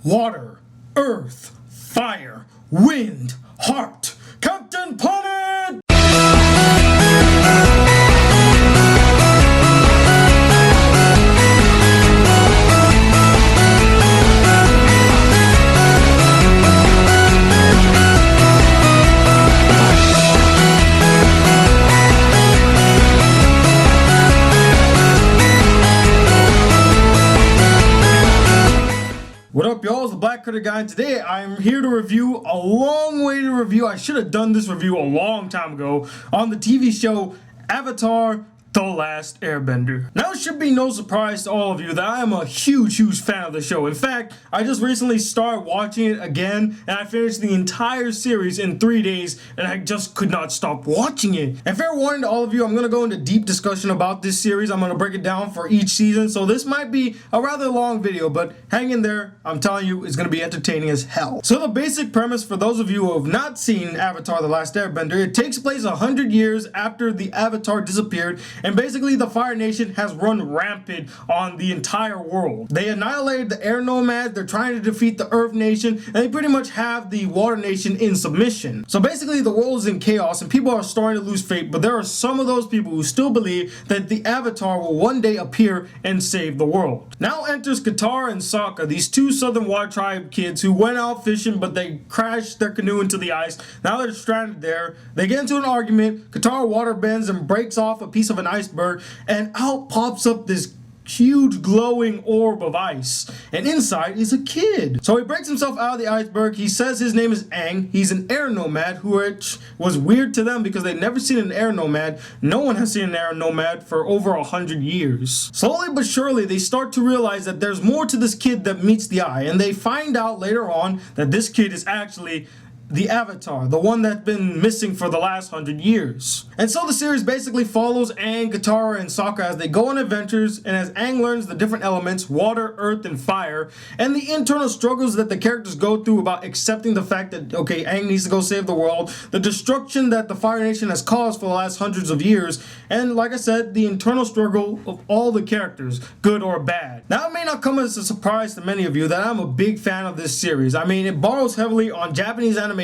water, earth, fire, wind, heart. Captain Planet! What up, y'all? It's the Black Critic Guy, and today I'm here to review a long way to review. I should have done this review a long time ago on the TV show Avatar: The Last Airbender. Now, it should be no surprise to all of you that I am a huge fan of the show. In fact, I just recently started watching it again, and I finished the entire series in 3 days, and I just could not stop watching it. And fair warning to all of you, I'm going to go into deep discussion about this series. I'm going to break it down for each season, so this might be a rather long video, but hang in there. I'm telling you, it's going to be entertaining as hell. So the basic premise, for those of you who have not seen Avatar: The Last Airbender, it takes place 100 years after the Avatar disappeared, and basically the Fire Nation has run rampant on the entire world. They annihilated the Air Nomads, they're trying to defeat the Earth Nation, and they pretty much have the Water Nation in submission. So basically the world is in chaos and people are starting to lose faith, but there are some of those people who still believe that the Avatar will one day appear and save the world. Now enters Katara and Sokka, these two Southern Water Tribe kids who went out fishing, but they crashed their canoe into the ice. Now they're stranded there. They get into an argument. Katara water bends and breaks off a piece of an iceberg, and out pops up this huge glowing orb of ice, and inside is a kid. So he breaks himself out of the iceberg. He says his name is Aang. He's an air nomad, which was weird to them because they'd never seen an air nomad. No one has seen an air nomad for over 100 years. Slowly but surely they start to realize that there's more to this kid that meets the eye, and they find out later on that this kid is actually the Avatar, the one that's been missing for the last 100 years. And so the series basically follows Aang, Katara, and Sokka as they go on adventures, and as Aang learns the different elements, water, earth, and fire, and the internal struggles that the characters go through about accepting the fact that, okay, Aang needs to go save the world, the destruction that the Fire Nation has caused for the last hundreds of years, and like I said, the internal struggle of all the characters, good or bad. Now, it may not come as a surprise to many of you that I'm a big fan of this series. I mean, it borrows heavily on Japanese animation,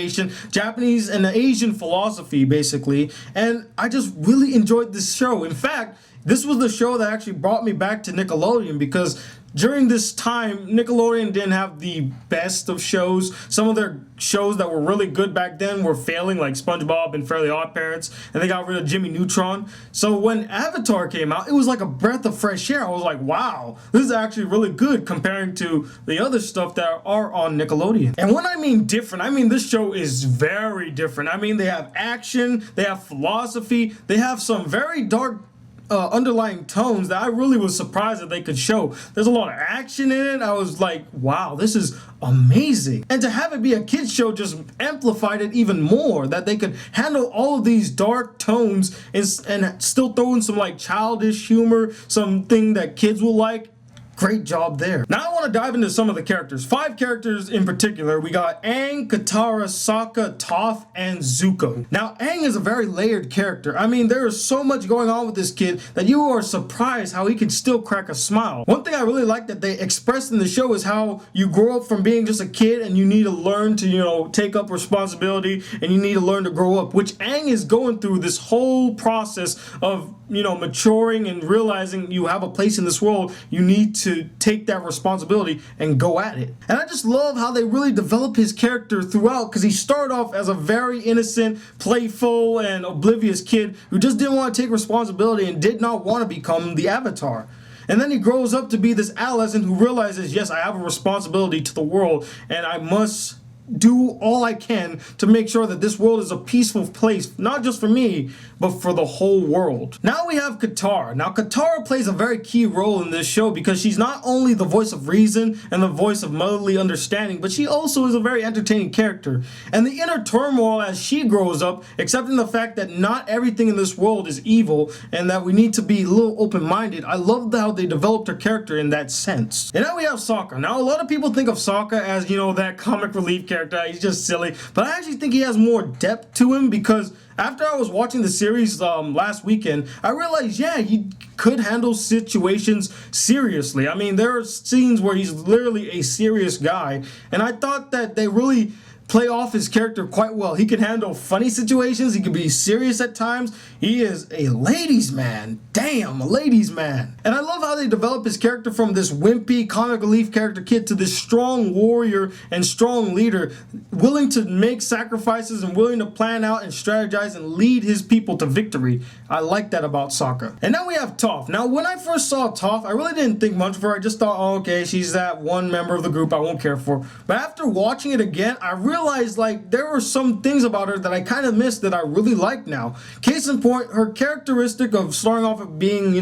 Japanese and Asian philosophy, basically, and I just really enjoyed this show. In fact, this was the show that actually brought me back to Nickelodeon, because during this time, Nickelodeon didn't have the best of shows. Some of their shows that were really good back then were failing, like SpongeBob and Fairly Odd Parents, and they got rid of Jimmy Neutron. So when Avatar came out, it was like a breath of fresh air. I was like, wow, this is actually really good comparing to the other stuff that are on Nickelodeon. And when I mean different, I mean this show is very different. I mean, they have action, they have philosophy, they have some very dark underlying tones that I really was surprised that they could show. There's a lot of action in it. I was like, wow, this is amazing. And to have it be a kids show just amplified it even more, that they could handle all of these dark tones and still throw in some like childish humor, something that kids will like. Great job there. Now I want to dive into some of the characters. 5 characters in particular. We got Aang, Katara, Sokka, Toph, and Zuko. Now Aang is a very layered character. I mean, there is so much going on with this kid that you are surprised how he can still crack a smile. One thing I really like that they expressed in the show is how you grow up from being just a kid and you need to learn to, take up responsibility, and you need to learn to grow up, which Aang is going through this whole process of, maturing and realizing you have a place in this world. You need to take that responsibility and go at it. And I just love how they really develop his character throughout, because he started off as a very innocent, playful, and oblivious kid who just didn't want to take responsibility and did not want to become the Avatar. And then he grows up to be this adolescent who realizes, yes, I have a responsibility to the world, and I must do all I can to make sure that this world is a peaceful place, not just for me, but for the whole world. Now we have Katara. Now Katara plays a very key role in this show because she's not only the voice of reason and the voice of motherly understanding, but she also is a very entertaining character. And the inner turmoil as she grows up, accepting the fact that not everything in this world is evil and that we need to be a little open-minded. I love how they developed her character in that sense. And now we have Sokka. Now a lot of people think of Sokka as, that comic relief character. He's just silly. But I actually think he has more depth to him because after I was watching the series last weekend, I realized, yeah, he could handle situations seriously. I mean, there are scenes where he's literally a serious guy, and I thought that they really play off his character quite well. He can handle funny situations. He can be serious at times. He is a ladies' man. Damn, a ladies' man. And I love how they develop his character from this wimpy, comic relief character kid to this strong warrior and strong leader, willing to make sacrifices and willing to plan out and strategize and lead his people to victory. I like that about Sokka. And now we have Toph. Now, when I first saw Toph, I really didn't think much of her. I just thought, oh, okay, she's that one member of the group I won't care for. But after watching it again, I realized like there were some things about her that I kind of missed that I really like now. Case in point, her characteristic of starting off of being,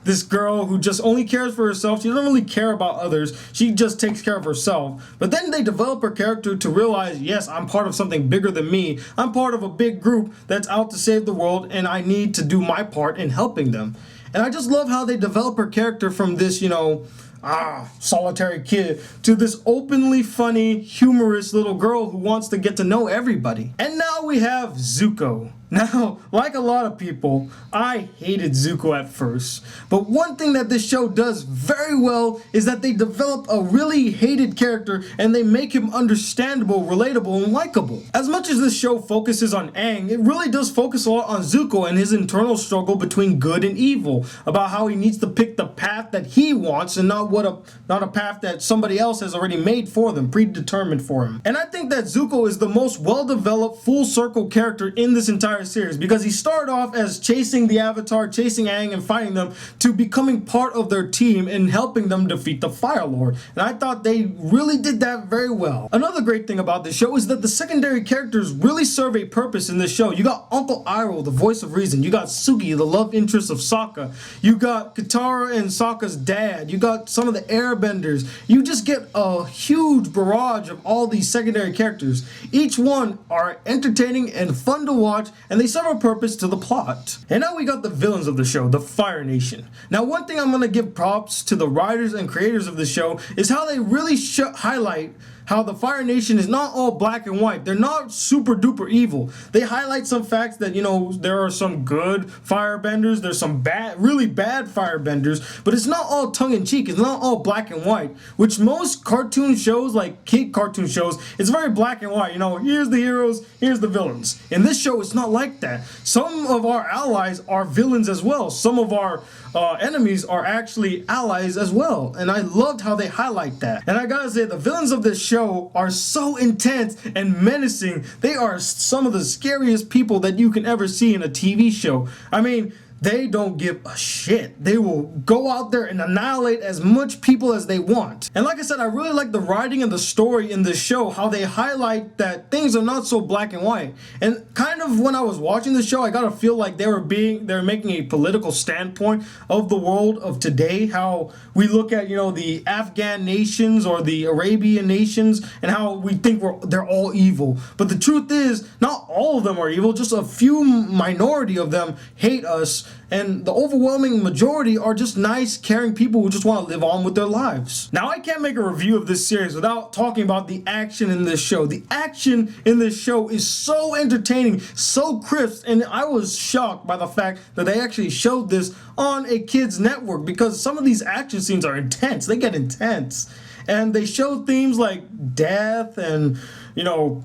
this girl who just only cares for herself. She doesn't really care about others. She just takes care of herself. But then they develop her character to realize, yes, I'm part of something bigger than me. I'm part of a big group that's out to save the world, and I need to do my part in helping them. And I just love how they develop her character from this, solitary kid to this openly funny, humorous little girl who wants to get to know everybody. And now we have Zuko. Now, like a lot of people, I hated Zuko at first. But one thing that this show does very well is that they develop a really hated character and they make him understandable, relatable, and likable. As much as this show focuses on Aang, it really does focus a lot on Zuko and his internal struggle between good and evil, about how he needs to pick the path that he wants and not a path that somebody else has already made for them, predetermined for him. And I think that Zuko is the most well-developed, full-circle character in this entire series because he started off as chasing the Avatar, chasing Aang and fighting them, to becoming part of their team and helping them defeat the Fire Lord. And I thought they really did that very well. Another great thing about this show is that the secondary characters really serve a purpose in this show. You got Uncle Iroh, the voice of reason. You got Suki, the love interest of Sokka. You got Katara and Sokka's dad. You got some of the Airbenders. You just get a huge barrage of all these secondary characters. Each one are entertaining and fun to watch, and they serve a purpose to the plot. And now we got the villains of the show, the Fire Nation. Now, one thing I'm going to give props to the writers and creators of the show is how they really highlight how the Fire Nation is not all black and white. They're not super duper evil. They highlight some facts that, there are some good firebenders, there's some really bad firebenders, but it's not all tongue-in-cheek. It's not all black and white, which most cartoon shows, like kid cartoon shows, it's very black and white. Here's the heroes, here's the villains. In this show, it's not like that. Some of our allies are villains as well. Some of our enemies are actually allies as well, and I loved how they highlight that. And I gotta say, the villains of this show are so intense and menacing. They are some of the scariest people that you can ever see in a TV show. I mean, they don't give a shit. They will go out there and annihilate as much people as they want. And like I said, I really like the writing and the story in this show, how they highlight that things are not so black and white. And kind of when I was watching the show, I got to feel like they were making a political standpoint of the world of today, how we look at, the Afghan nations or the Arabian nations, and how we think they're all evil. But the truth is, not all of them are evil, just a few minority of them hate us. And the overwhelming majority are just nice, caring people who just want to live on with their lives. Now, I can't make a review of this series without talking about the action in this show. The action in this show is so entertaining, so crisp, and I was shocked by the fact that they actually showed this on a kids' network, because some of these action scenes are intense. They get intense. And they show themes like death and,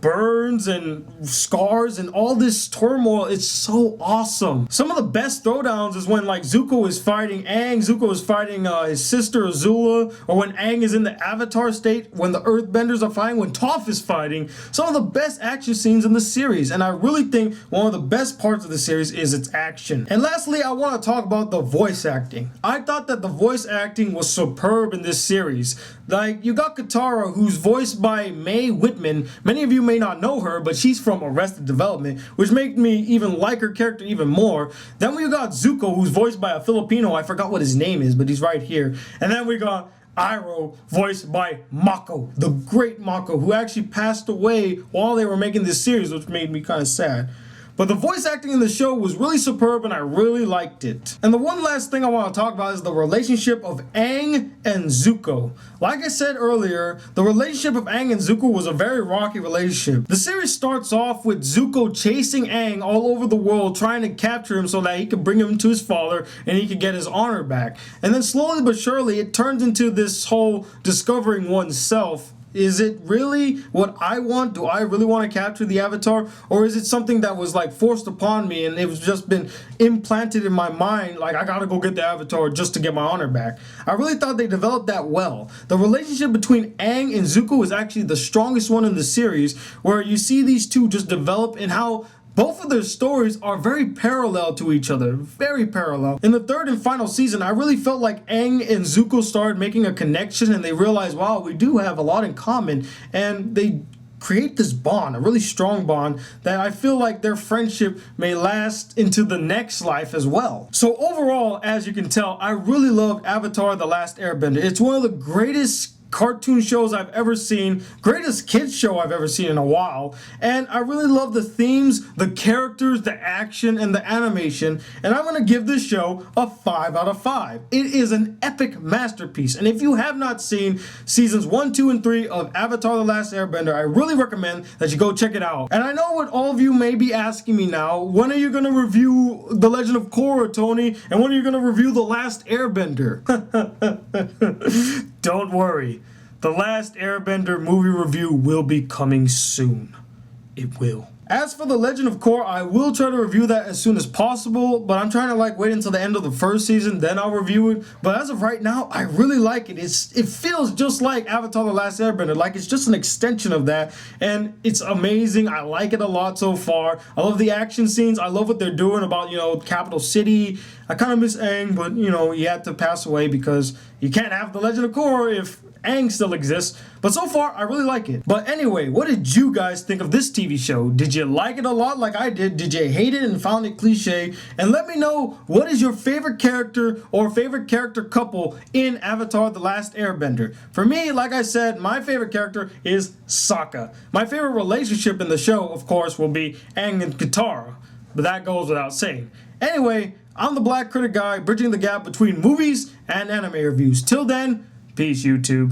burns and scars and all this turmoil. It's so awesome. Some of the best throwdowns is when Zuko is fighting Aang, Zuko is fighting his sister Azula, or when Aang is in the Avatar state, when the Earthbenders are fighting, when Toph is fighting. Some of the best action scenes in the series, and I really think one of the best parts of the series is its action. And lastly, I want to talk about the voice acting. I thought that the voice acting was superb in this series. You got Katara, who's voiced by Mae Whitman. Many of you may not know her, but she's from Arrested Development, which made me even like her character even more. Then we got Zuko, who's voiced by a Filipino. I forgot what his name is, but he's right here. And then we got Iroh, voiced by Mako, the great Mako, who actually passed away while they were making this series, which made me kind of sad. but the voice acting in the show was really superb and I really liked it. And the one last thing I want to talk about is the relationship of Aang and Zuko. Like I said earlier, the relationship of Aang and Zuko was a very rocky relationship. The series starts off with Zuko chasing Aang all over the world, trying to capture him so that he could bring him to his father and he could get his honor back. And then slowly but surely it turns into this whole discovering oneself. Is it really what I want? Do I really want to capture the Avatar? Or is it something that was like forced upon me and it was just been implanted in my mind, like I gotta go get the Avatar just to get my honor back? I really thought they developed that well. The relationship between Aang and Zuko is actually the strongest one in the series, where you see these two just develop and how both of their stories are very parallel to each other, very parallel. In the third and final season, I really felt like Aang and Zuko started making a connection and they realized, wow, we do have a lot in common, and they create this bond, a really strong bond, that I feel like their friendship may last into the next life as well. So overall, as you can tell, I really loved Avatar: The Last Airbender. It's one of the greatest cartoon shows I've ever seen, greatest kids show I've ever seen in a while, and I really love the themes, the characters, the action, and the animation, and I'm gonna give this show a 5 out of 5. It is an epic masterpiece, and if you have not seen seasons 1, 2, and 3 of Avatar: The Last Airbender, I really recommend that you go check it out. And I know what all of you may be asking me now: when are you gonna review The Legend of Korra, Tony? And when are you gonna review The Last Airbender? Don't worry. The Last Airbender movie review will be coming soon. It will. As for The Legend of Korra, I will try to review that as soon as possible, but I'm trying to wait until the end of the first season, then I'll review it. But as of right now, I really like it. It feels just like Avatar: The Last Airbender, like it's just an extension of that, and it's amazing. I like it a lot so far. I love the action scenes. I love what they're doing about, Capital City. I kind of miss Aang, but, he had to pass away because you can't have The Legend of Korra if Aang still exists. But so far, I really like it. But anyway, what did you guys think of this TV show? Did you like it a lot like I did? Did you hate it and found it cliche? And let me know, what is your favorite character or favorite character couple in Avatar: The Last Airbender? For me, like I said, my favorite character is Sokka. My favorite relationship in the show, of course, will be Aang and Katara. But that goes without saying. Anyway, I'm the Black Critic Guy, bridging the gap between movies and anime reviews. Till then, peace, YouTube.